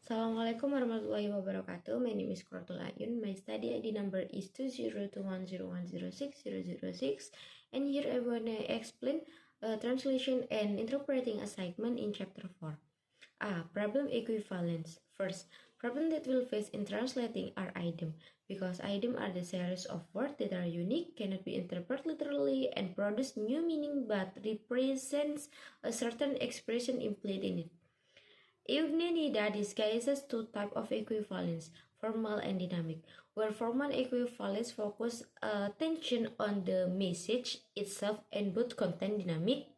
Assalamualaikum warahmatullahi wabarakatuh. My name is Quratul Ayun. My study ID number is 20210106006. And here I want to explain translation and interpreting assignment in chapter 4. Problem equivalence. First, problem that we'll face in translating are idiom, because idiom are the series of words that are unique, cannot be interpreted literally, and produce new meaning but represents a certain expression implied in it. Eugenia discusses two types of equivalence, formal and dynamic, where formal equivalence focus attention on the message itself and both content. Dynamic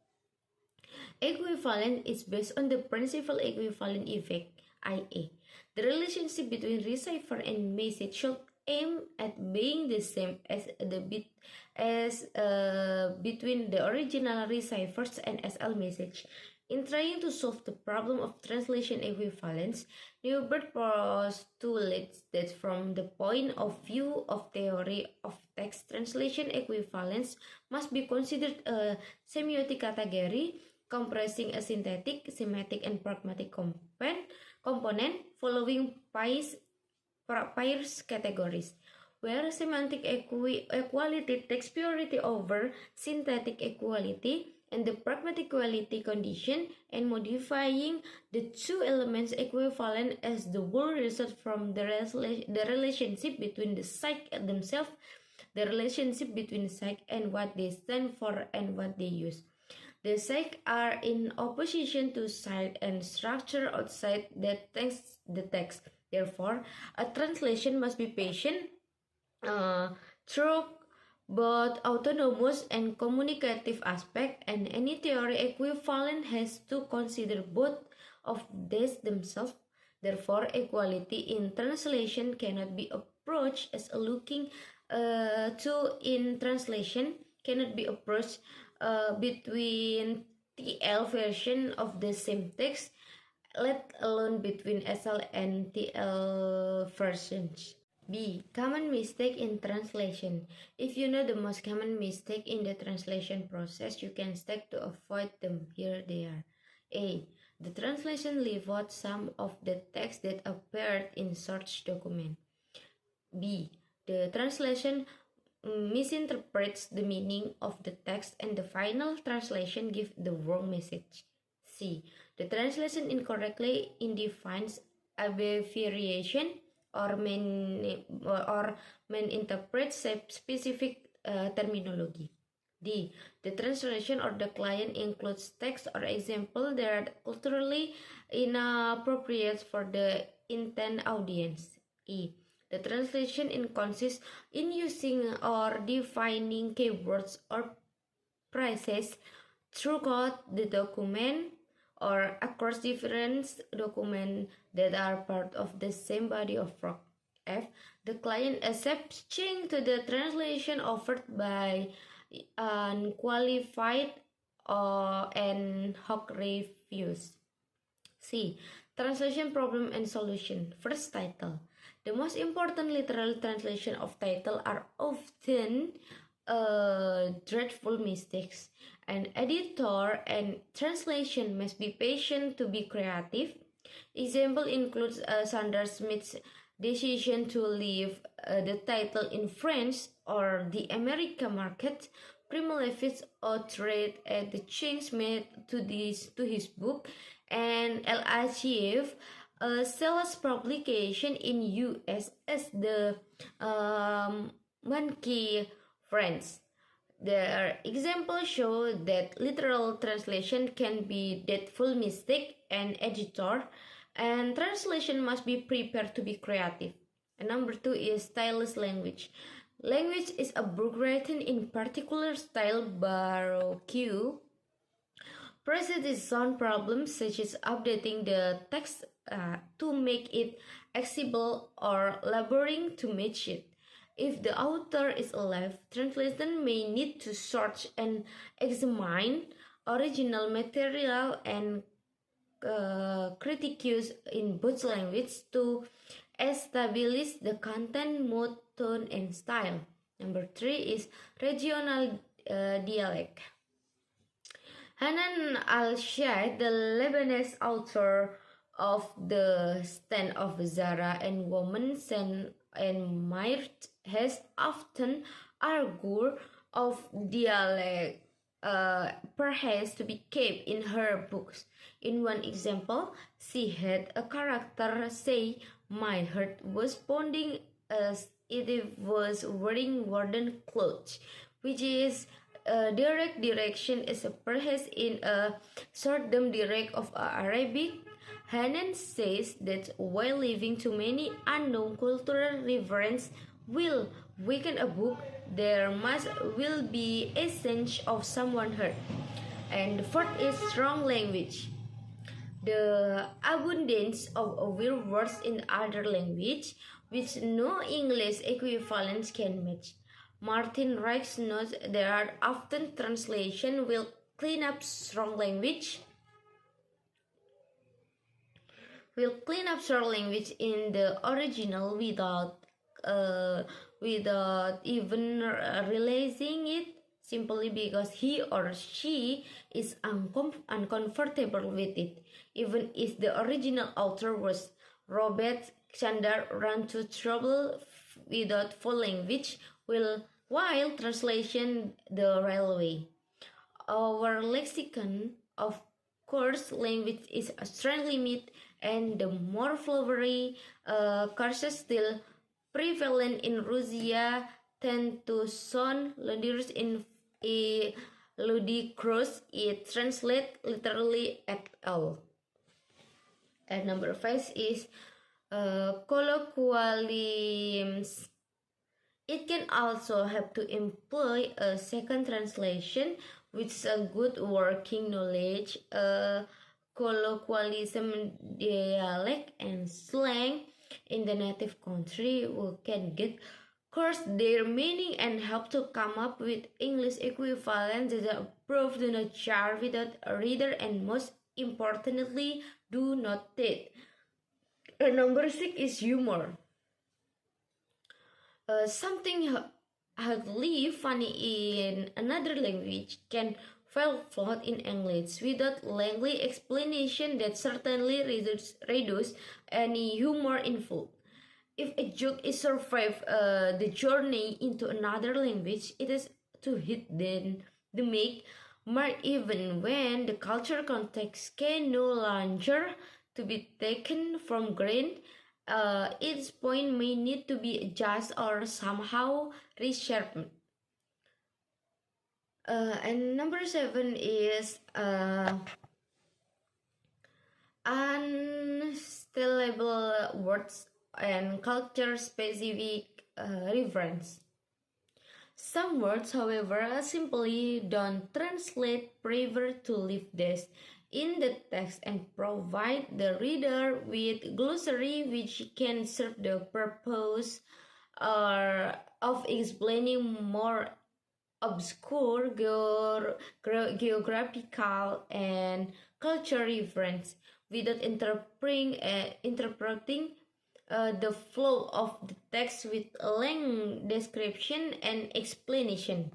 equivalence is based on the principal equivalent effect, IA. The relationship between receiver and message should aim at being the same as between the original receivers and SL message. In trying to solve the problem of translation equivalence, Newbert postulates that from the point of view of theory of text, translation equivalence must be considered a semiotic category comprising a synthetic, semantic, and pragmatic component following Peirce categories, where semantic equality takes priority over synthetic equality, and the pragmatic equality condition and modifying the two elements equivalent as the whole result from the relationship between the psych themselves, the relationship between psych and what they stand for and what they use. The psych are in opposition to site and structure outside the text. Therefore, a translation must be patient, through both autonomous and communicative aspect, and any theory equivalent has to consider both of these themselves. Therefore, equality in translation cannot be approached as a looking to in translation cannot be approached between TL version of the same text, let alone between SL and TL versions. B. Common mistake in translation. If you know the most common mistake in the translation process, you can stack to avoid them. Here they are. A. The translation leave out some of the text that appeared in source document. B. The translation misinterprets the meaning of the text and the final translation gives the wrong message. C. The translation incorrectly defines abbreviation or misinterprets specific terminology. D. The translation or the client includes text or example that are culturally inappropriate for the intent audience. E. The translation consists in using or defining keywords or phrases throughout the document or across different documents that are part of the same body of work. F. The client accepts change to the translation offered by unqualified and hoc reviews. C. Translation problem and solution. First, title. The most important literal translation of title are often dreadful mistakes. An editor and translation must be patient to be creative. Example includes Sander Smith's decision to leave the title in French or the American market. Primo Levi's outrage at the change made to his book, and El Archive, a sales publication in US as the Monkey Friends. Their examples show that literal translation can be dreadful mistake, and editor and translation must be prepared to be creative. And number 2 is stylist language. Language is a book written in particular style baroque presents its own problems, such as updating the text to make it accessible or laboring to match it. If the author is alive, translators may need to search and examine original material and critiques in both languages to establish the content, mood, tone, and style. Number 3 is regional dialect. Hanan al-Shaykh, the Lebanese author, of the stand of Zara and women and Myrt has often argued of dialect perhaps to be kept in her books. In one example, she had a character say my heart was pounding as it was wearing wooden clothes, which is a direct direction is perhaps in a short-term direct of Arabic. Hanan says that while leaving too many unknown cultural references will weaken a book, there must will be a sense of someone heard. And fourth is strong language. The abundance of weird words in other language which no English equivalents can match. Martin Reich notes there are often translation will clean up strong language in the original without even realizing it, simply because he or she is uncomfortable with it, even if the original author was Robert Chandler ran to trouble without full language while translation the railway. Our lexicon, of course, language is strongly limited, and the more flowery curses still prevalent in Russia tend to sound ludicrous. It translates literally at all. And number 5 is colloquialisms. It can also help to employ a second translation, which is a good working knowledge, colloquialism, dialect, and slang in the native country who can get course their meaning and help to come up with English equivalents that prove do not jar without a reader and most importantly do not date. Number 6 is humor. Something hardly funny in another language can fall flat in English without lengthy explanation that certainly reduce any humor involved. If a joke is survive the journey into another language, it is to hit then the make mark even when the cultural context can no longer to be taken from granted. Its point may need to be adjusted or somehow resharpened. And number 7 is unstable words and culture-specific reference. Some words, however, simply don't translate, prefer to leave this in the text and provide the reader with glossary which can serve the purpose of explaining more obscure geographical and cultural reference without interpreting the flow of the text with length description and explanation.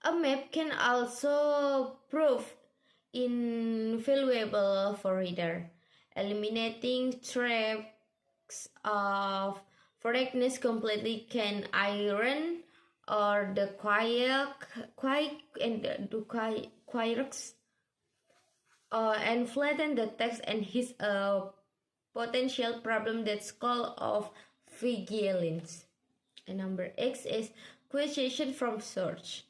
A map can also prove invaluable for reader, eliminating tracks of correctness completely can iron or the quirks and flatten the text and his potential problem that's called of vigilance. And number 8 is quotation from source.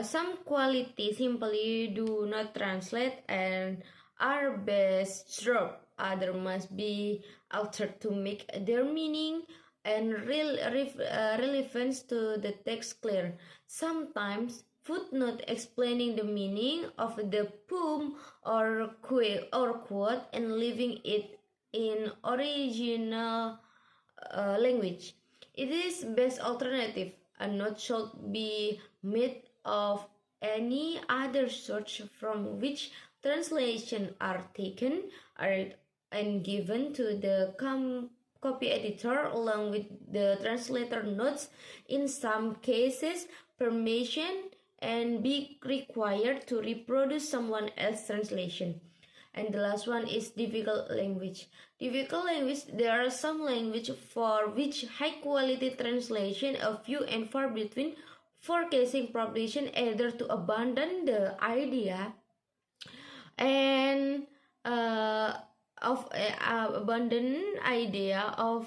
Some qualities simply do not translate and are best dropped. Others must be altered to make their meaning and relevance to the text clear. Sometimes footnote explaining the meaning of the poem or quote and leaving it in original language. It is best alternative. A note should be made of any other source from which translation are taken and given to the copy editor along with the translator notes. In some cases, permission and be required to reproduce someone else's translation. And the last one is difficult language. Difficult language, there are some language for which high quality translation are few and far between, forecasting population either to abandon the idea and of abandon idea of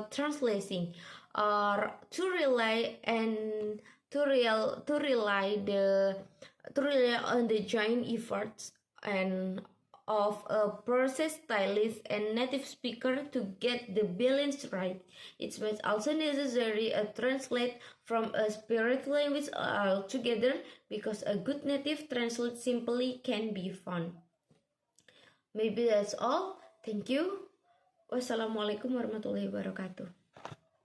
translating, or to rely and to rely on the joint efforts and of a process stylist and native speaker to get the balance right. It was also necessary to translate from a spirit language altogether, because a good native translate simply can be found. Maybe that's all. Thank you. Wassalamualaikum warahmatullahi wabarakatuh.